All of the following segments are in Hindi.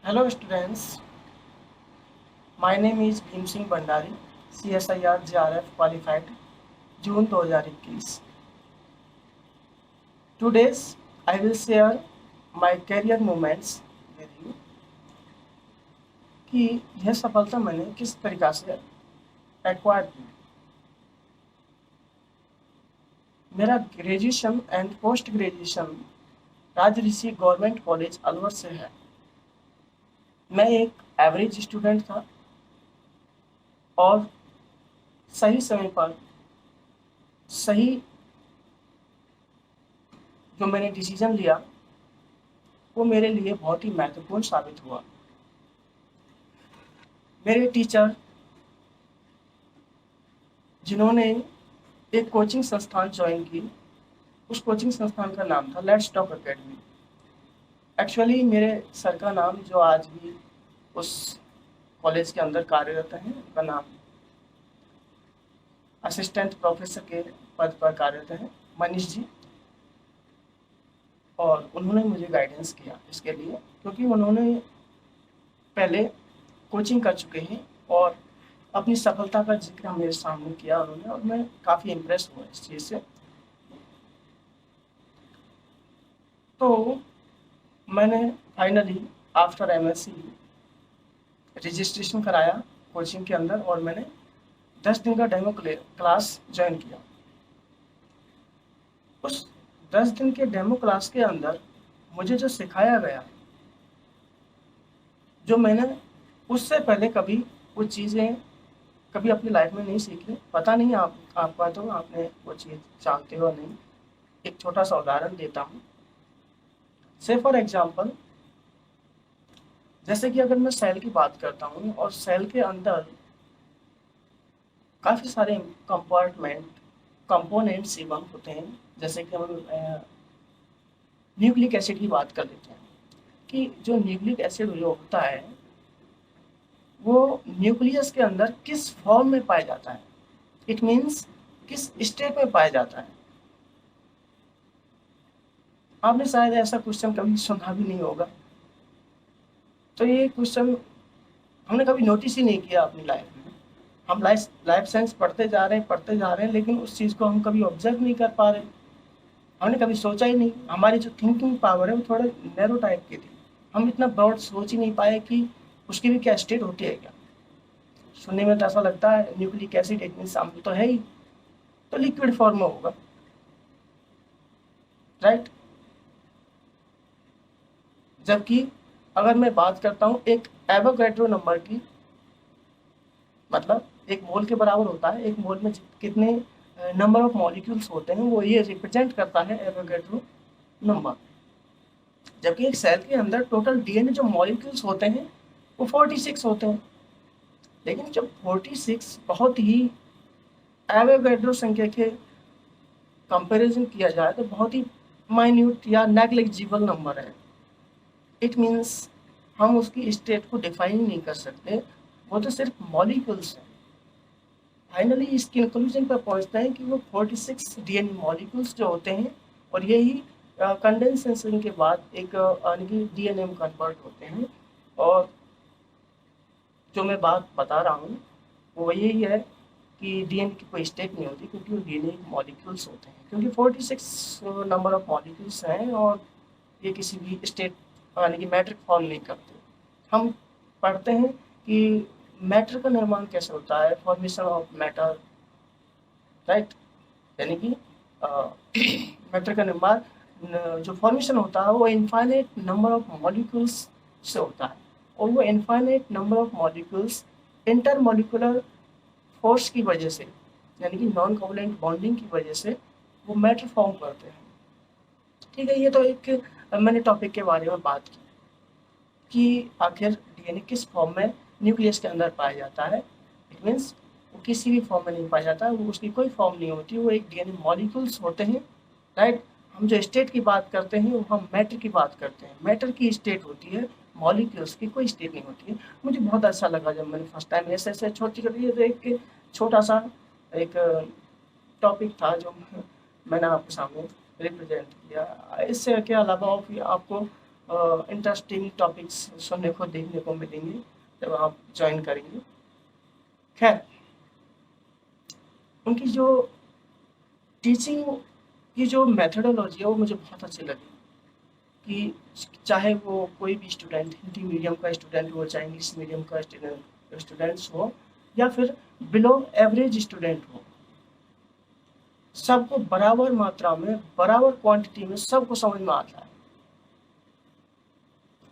Hello students, my name is Bhim Singh Bhandari, CSIR JRF qualified, June 2021. Today's I will share my career moments with you कि यह सफलता मैंने किस तरीक़ा से एक्वायर की। मेरा graduation and post graduation Rajrishi government college Alwar से है। मैं एक एवरेज स्टूडेंट था और सही समय पर सही जो मैंने डिसीजन लिया वो मेरे लिए बहुत ही महत्वपूर्ण साबित हुआ। मेरे टीचर जिन्होंने एक कोचिंग संस्थान ज्वाइन की, उस कोचिंग संस्थान का नाम था लेट्स टॉक एकेडमी। एक्चुअली मेरे सर का नाम जो आज भी उस कॉलेज के अंदर कार्यरत हैं, उनका नाम असिस्टेंट प्रोफेसर के पद पर कार्यरत हैं, मनीष जी। और उन्होंने मुझे गाइडेंस किया इसके लिए, क्योंकि उन्होंने पहले कोचिंग कर चुके हैं और अपनी सफलता का जिक्र मेरे सामने किया उन्होंने, और मैं काफ़ी इम्प्रेस हुआ इस चीज़ से। तो मैंने फाइनली आफ्टर एमएससी रजिस्ट्रेशन कराया कोचिंग के अंदर और मैंने 10 दिन का डेमो क्लास ज्वाइन किया। उस 10 दिन के डेमो क्लास के अंदर मुझे जो सिखाया गया, जो मैंने उससे पहले कभी वो चीज़ें कभी अपनी लाइफ में नहीं सीखी। पता नहीं आपका तो आपने वो चीज़ जानते हो नहीं। एक छोटा सा उदाहरण देता हूँ। से फॉर एग्जांपल, जैसे कि अगर मैं सेल की बात करता हूँ और सेल के अंदर काफ़ी सारे कंपोनेंट्स एवं होते हैं। जैसे कि हम न्यूक्लिक एसिड की बात कर लेते हैं कि जो न्यूक्लिक एसिड जो होता है वो न्यूक्लियस के अंदर किस फॉर्म में पाया जाता है, इट मीन्स किस स्टेट में पाया जाता है। आपने शायद ऐसा क्वेश्चन कभी सुना भी नहीं होगा। तो ये क्वेश्चन हमने कभी नोटिस ही नहीं किया अपनी लाइफ में। हम लाइफ साइंस पढ़ते जा रहे हैं, लेकिन उस चीज़ को हम कभी ऑब्जर्व नहीं कर पा रहे। हमने कभी सोचा ही नहीं। हमारी जो थिंकिंग पावर है वो थोड़ा नैरो टाइप की थी। हम इतना ब्रॉड सोच ही नहीं पाए कि उसकी भी क्या स्टेट होती है। क्या सुनने में तो ऐसा लगता है न्यूक्लिक एसिड इट मीन्स अम्ल तो है ही, तो लिक्विड फॉर्म में होगा, राइट। जबकि अगर मैं बात करता हूँ एक एवोगैड्रो नंबर की, मतलब एक मोल के बराबर होता है। एक मोल में कितने नंबर ऑफ मॉलिक्यूल्स होते हैं वो ये रिप्रेजेंट करता है एवोगैड्रो नंबर। जबकि एक सेल के अंदर टोटल डीएनए जो मॉलिक्यूल्स होते हैं वो 46 होते हैं। लेकिन जब 46 बहुत ही एवोगैड्रो संख्या के कंपैरिजन किया जाए तो बहुत ही माइन्यूट या नेग्लिजिबल नंबर है। इट मीन्स हम उसकी स्टेट को डिफाइन नहीं कर सकते, वो तो सिर्फ मॉलिक्यूल्स हैं। फाइनली इस कंक्लूजन पर पहुंचते हैं कि वो 46 डीएनए मॉलिक्यूल्स जो होते हैं और यही कंडेंसेशन के बाद एक यानी कि डीएनए में कन्वर्ट होते हैं। और जो मैं बात बता रहा हूँ वो यही है कि डीएनए की कोई स्टेट नहीं होती, क्योंकि वो डीएनए मॉलिक्यूल्स होते हैं। क्योंकि 46 नंबर ऑफ मॉलिक्यूल्स हैं और ये किसी भी स्टेट यानी कि मैटर फॉर्म नहीं करते। हम पढ़ते हैं कि मैटर का निर्माण कैसे होता है, फॉर्मेशन ऑफ मैटर, राइट। यानी कि मैटर का निर्माण जो फॉर्मेशन होता है वो इनफाइनाइट नंबर ऑफ मॉलिक्यूल्स से होता है, और वो infinite number of molecules intermolecular force की वजह से, यानी कि नॉन कोवलेंट बॉन्डिंग की वजह से वो मैटर फॉर्म करते हैं। ठीक है, ये तो एक मैंने टॉपिक के बारे में बात की कि आखिर डीएनए किस फॉर्म में न्यूक्लियस के अंदर पाया जाता है। इट मीन्स वो किसी भी फॉर्म में नहीं पाया जाता, वो उसकी कोई फॉर्म नहीं होती, वो एक डीएनए मॉलिक्यूल्स होते हैं, राइट। हम जो स्टेट की बात करते हैं वो हम मैटर की बात करते हैं। मैटर की स्टेट होती है, मॉलिक्यूल्स की कोई स्टेट नहीं होती है। मुझे बहुत अच्छा लगा जब मैंने फर्स्ट टाइम ऐसे छोटी एक छोटा सा एक टॉपिक था जो मैंने आपके सामने रिप्रेजेंट किया। इससे के अलावा आपको इंटरेस्टिंग टॉपिक्स सुनने को देखने को मिलेंगे जब आप ज्वाइन करेंगे। खैर, उनकी जो टीचिंग की जो मेथडोलॉजी है वो मुझे बहुत अच्छी लगी कि चाहे वो कोई भी स्टूडेंट, हिंदी मीडियम का स्टूडेंट हो, चाहे इंग्लिश मीडियम का स्टूडेंट्स हो, या फिर बिलो एवरेज स्टूडेंट हो, सबको बराबर मात्रा में, बराबर क्वांटिटी में सबको समझ में आता है।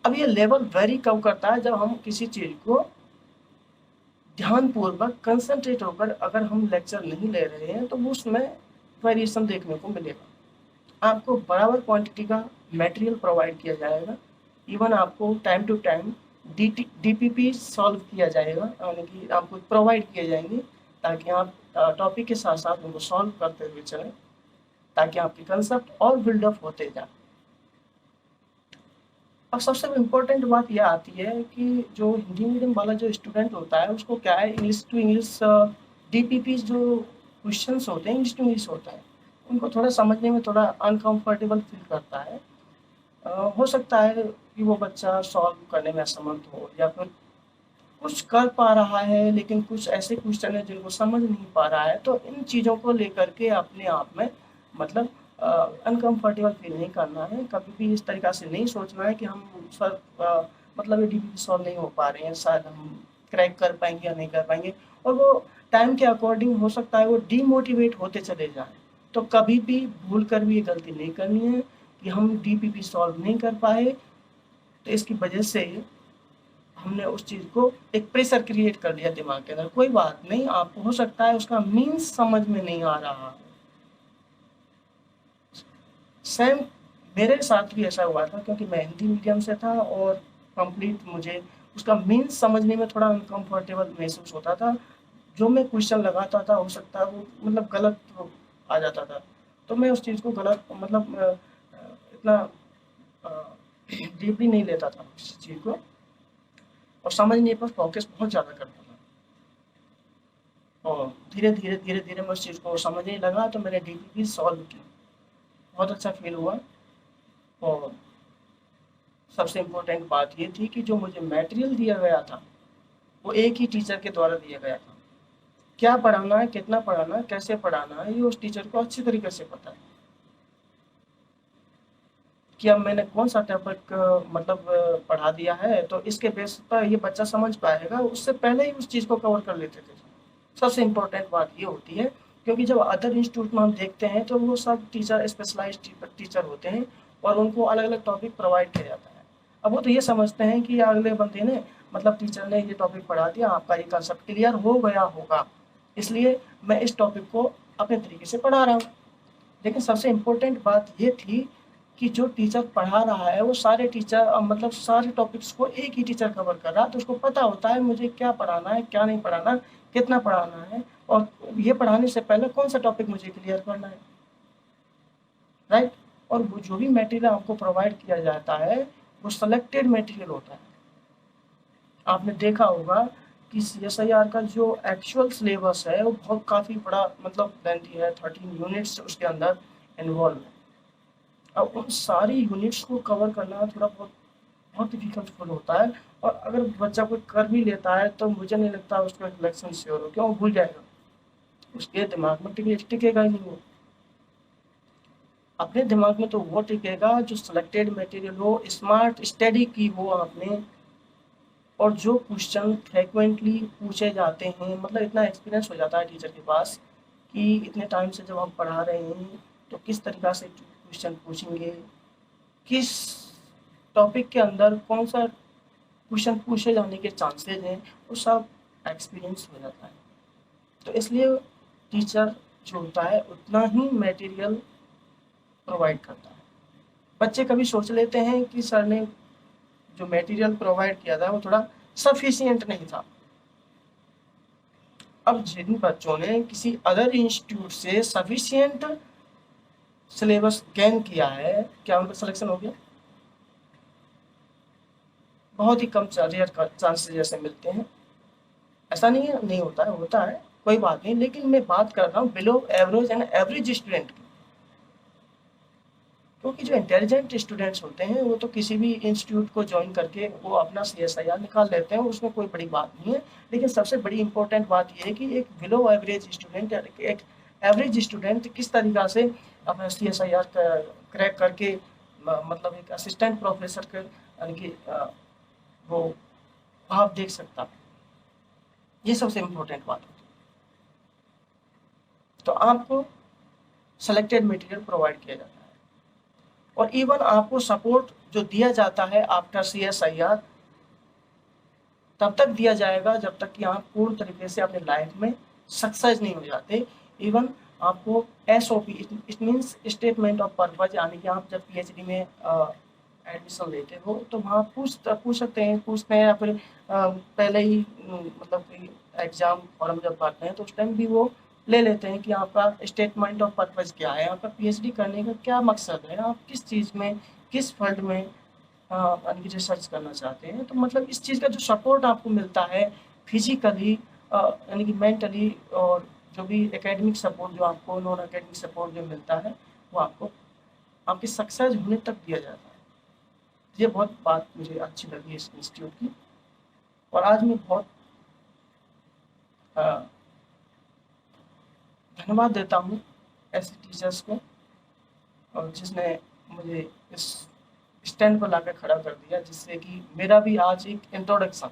अब ये लेवल वेरी कम करता है जब हम किसी चीज को ध्यानपूर्वक कंसंट्रेट होकर अगर हम लेक्चर नहीं ले रहे हैं तो उसमें वेरिएशन देखने को मिलेगा। आपको बराबर क्वांटिटी का मटेरियल प्रोवाइड किया जाएगा, इवन आपको time to time DPP solve किया जाएगा, यानी कि आपको प्रोवाइड किए जाएंगे ताकि आप टॉपिक के साथ साथ उनको सॉल्व करते हुए चलें, ताकि आपके कंसेप्ट और बिल्डअप होते जाए। अब सबसे इम्पोर्टेंट बात यह आती है कि जो हिंदी मीडियम वाला जो स्टूडेंट होता है उसको क्या है, इंग्लिश टू इंग्लिश DPP जो क्वेश्चंस होते हैं इंग्लिश टू इंग्लिश होता है, उनको थोड़ा समझने में थोड़ा अनकंफर्टेबल फील करता है। हो सकता है कि वो बच्चा सॉल्व करने में असमर्थ हो, या फिर कुछ कर पा रहा है लेकिन कुछ ऐसे क्वेश्चन है जिनको समझ नहीं पा रहा है। तो इन चीज़ों को लेकर के अपने आप में मतलब अनकंफर्टेबल फील नहीं करना है, कभी भी इस तरीक़ा से नहीं सोचना है कि हम सर मतलब ये DPP सॉल्व नहीं हो पा रहे हैं, शायद हम क्रैक कर पाएंगे या नहीं कर पाएंगे, और वो टाइम के अकॉर्डिंग हो सकता है वो डीमोटिवेट होते चले जाएं। तो कभी भी भूल कर भी ये गलती नहीं करनी है कि हम DPP सॉल्व नहीं कर पाए, तो इसकी वजह से हमने उस चीज़ को एक प्रेशर क्रिएट कर लिया दिमाग के अंदर। कोई बात नहीं, आपको हो सकता है उसका मीन्स समझ में नहीं आ रहा है। सेम मेरे साथ भी ऐसा हुआ था, क्योंकि मैं हिंदी मीडियम से था और कंप्लीट मुझे उसका मीन्स समझने में थोड़ा अनकंफर्टेबल महसूस होता था। जो मैं क्वेश्चन लगाता था हो सकता है वो मतलब गलत आ जाता था, तो मैं उस चीज़ को गलत मतलब इतना डीपली नहीं लेता था उस चीज़ को, और समझने पर फोकस बहुत ज़्यादा करता था। और धीरे धीरे मैं उस चीज़ को समझने लगा तो मैंने DPP सॉल्व की, बहुत अच्छा फील हुआ। और सबसे इम्पोर्टेंट बात ये थी कि जो मुझे मटेरियल दिया गया था वो एक ही टीचर के द्वारा दिया गया था। क्या पढ़ाना है, कितना पढ़ाना है, कैसे पढ़ाना है, ये उस टीचर को अच्छी तरीके से पता है कि अब मैंने कौन सा टॉपिक मतलब पढ़ा दिया है तो इसके बेस पर ये बच्चा समझ पाएगा। उससे पहले ही उस चीज़ को कवर कर लेते थे। सबसे इम्पोर्टेंट बात ये होती है, क्योंकि जब अदर इंस्टीट्यूट में हम देखते हैं तो वो सब टीचर स्पेशलाइज्ड टीचर होते हैं और उनको अलग अलग टॉपिक प्रोवाइड किया जाता है। अब वो तो ये समझते हैं कि अगले बंदे ने मतलब टीचर ने ये टॉपिक पढ़ा दिया, आपका ये कंसेप्ट क्लियर हो गया होगा, इसलिए मैं इस टॉपिक को अपने तरीके से पढ़ा रहा हूँ। लेकिन सबसे इम्पोर्टेंट बात ये थी कि जो टीचर पढ़ा रहा है वो सारे टीचर मतलब सारे टॉपिक्स को एक ही टीचर कवर कर रहा है, तो उसको पता होता है मुझे क्या पढ़ाना है, क्या नहीं पढ़ाना, कितना पढ़ाना है, और ये पढ़ाने से पहले कौन सा टॉपिक मुझे क्लियर करना है, राइट। और वो जो भी मटेरियल आपको प्रोवाइड किया जाता है वो सेलेक्टेड मटेरियल होता है। आपने देखा होगा कि CSIR का जो एक्चुअल सिलेबस है वो बहुत काफ़ी बड़ा मतलब लेंथी है, 13 यूनिट्स उसके अंदर इन्वॉल्व है। अब उन सारी यूनिट्स को कवर करना थोड़ा बहुत डिफिकल्टफुल होता है, और अगर बच्चा कोई कर भी लेता है तो मुझे नहीं लगता उसका सिलेक्शन श्योर हो, क्यों भूल जाएगा, उसके दिमाग में टिकेगा ही नहीं वो। अपने दिमाग में तो वो टिकेगा जो सिलेक्टेड मटेरियल हो, स्मार्ट स्टडी की हो आपने, और जो क्वेश्चन फ्रिक्वेंटली पूछे जाते हैं, मतलब इतना एक्सपीरियंस हो जाता है टीचर के पास कि इतने टाइम से जब हम पढ़ा रहे हैं तो किस तरीक़ा से क्वेश्चन पूछेंगे, किस टॉपिक के अंदर कौन सा क्वेश्चन पूछे जाने के चांसेस हैं, वो सब एक्सपीरियंस हो जाता है। तो इसलिए टीचर जो होता है उतना ही मटेरियल प्रोवाइड करता है। बच्चे कभी सोच लेते हैं कि सर ने जो मटेरियल प्रोवाइड किया था वो थोड़ा सफिशिएंट नहीं था। अब जिन बच्चों ने किसी अदर इंस्टीट्यूट से सफिशिएंट सिलेबस गेन किया है, क्या उनका सिलेक्शन हो गया? बहुत ही कम रेयर चांसेस जैसे मिलते हैं। ऐसा नहीं है नहीं होता है, होता है, कोई बात नहीं, लेकिन मैं बात कर रहा हूँ below average and average student की। क्योंकि जो इंटेलिजेंट स्टूडेंट्स होते हैं वो तो किसी भी इंस्टीट्यूट को ज्वाइन करके वो अपना CSIR निकाल लेते हैं, उसमें कोई बड़ी बात नहीं है। लेकिन सबसे बड़ी इंपॉर्टेंट बात ये है कि एक बिलो एवरेज स्टूडेंट, एक एवरेज स्टूडेंट किस तरीक़ा से अपना CSIR क्रैक करके मतलब एक असिस्टेंट प्रोफेसर के यानी कि वो भाव देख सकता है, ये सबसे इम्पोर्टेंट बात होती है। तो आपको सेलेक्टेड मटेरियल प्रोवाइड किया जाता है और इवन आपको सपोर्ट जो दिया जाता है आफ्टर CSIR तब तक दिया जाएगा जब तक कि आप पूर्ण तरीके से अपने लाइफ में सक्सेस नहीं हो जाते। इवन आपको SOP, it means statement of purpose, यानी कि आप जब PhD में एडमिशन लेते हो तो वहाँ पूछते हैं या फिर पहले ही मतलब कि एग्ज़ाम फॉर्म जब भरते हैं तो उस टाइम भी वो ले लेते हैं कि आपका स्टेटमेंट ऑफ पर्पज़ क्या है, आपका PhD करने का क्या मकसद है, आप किस चीज़ में, किस फील्ड में यानी कि रिसर्च करना चाहते हैं। तो मतलब इस चीज़ का जो सपोर्ट आपको मिलता है फिजिकली यानी कि मेंटली, और जो भी एकेडमिक सपोर्ट जो आपको, नॉन एकेडमिक सपोर्ट जो मिलता है वो आपको आपकी सक्सेस होने तक दिया जाता है। ये बहुत बात मुझे अच्छी लगी इस इंस्टीट्यूट की, और आज मैं बहुत धन्यवाद देता हूँ ऐसे टीचर्स को, और जिसने मुझे इस स्टैंड पर लाकर खड़ा कर दिया, जिससे कि मेरा भी आज एक इंट्रोडक्शन,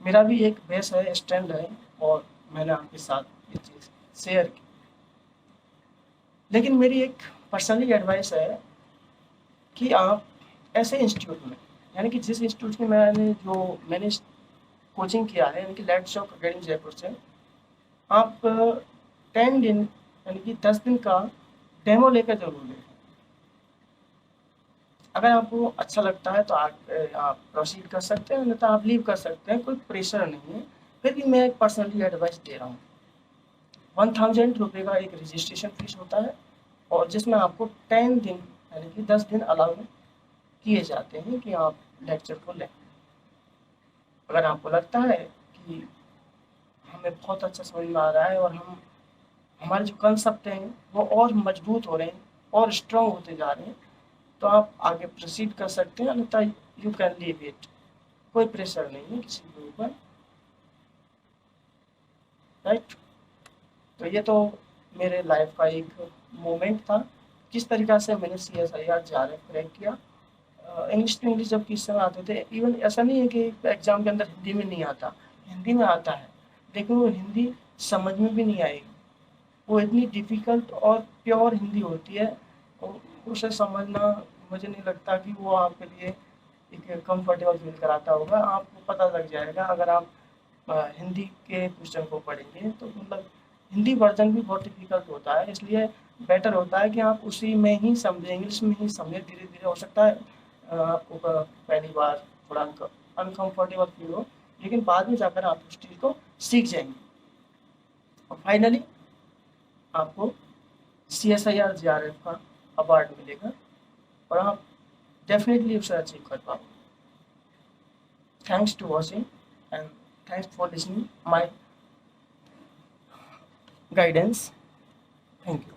मेरा भी एक बेस है, स्टैंड है, और मैंने आपके साथ ये चीज़ शेयर की। लेकिन मेरी एक पर्सनली एडवाइस है कि आप ऐसे इंस्टीट्यूट में, यानी कि जिस इंस्टीट्यूट में मैंने कोचिंग किया है, यानी कि लेट्स टॉक अकेडमी जयपुर से, आप 10 दिन यानी कि 10 दिन का डेमो लेकर जरूर लें। अगर आपको अच्छा लगता है तो आप प्रोसीड कर सकते हैं, नहीं तो आप लीव कर सकते हैं, कोई प्रेशर नहीं है। फिर भी मैं एक पर्सनली एडवाइस दे रहा हूँ। 1000 रुपये का एक रजिस्ट्रेशन फीस होता है, और जिसमें आपको 10 दिन यानी कि 10 दिन अलाउ किए जाते हैं कि आप लेक्चर को लें। अगर आपको लगता है कि हमें बहुत अच्छा समझ में आ रहा है और हमारे जो कंसेप्ट हैं वो और मजबूत हो रहे हैं और स्ट्रॉन्ग होते जा रहे हैं, तो आप आगे प्रोसीड कर सकते हैं, अन्यथा यू कैन लीव इट। कोई प्रेशर नहीं है किसी के ऊपर, राइट। तो ये तो मेरे लाइफ का एक मोमेंट था, किस तरीक़ा से मैंने CSIR JRF क्रैक किया। इंग्लिश टू इंग्लिश जब क्वेश्चन आते थे, इवन ऐसा नहीं है कि एग्ज़ाम के अंदर हिंदी में नहीं आता, हिंदी में आता है, लेकिन वो हिंदी समझ में भी नहीं आएगी। वो इतनी डिफ़िकल्ट और प्योर हिंदी होती है, और उसे समझना मुझे नहीं लगता कि वो आपके लिए एक कंफर्टेबल फील कराता होगा। आपको पता लग जाएगा अगर आप हिंदी के क्वेश्चन को पढ़ेंगे, तो मतलब हिंदी वर्जन भी बहुत डिफ़िकल्ट होता है, इसलिए बेटर होता है कि आप उसी में ही समझें, इंग्लिश में ही समझें। धीरे धीरे हो सकता है आपको पहली बार थोड़ा अनकम्फर्टेबल फील हो, लेकिन बाद में जाकर आप उस चीज़ को सीख जाएंगे, और फाइनली आपको CSIR JRF का अवार्ड मिलेगा और आप डेफिनेटली उसे अचीव कर पाओगे। Thanks to watching and thanks for listening my guidance. Thank you.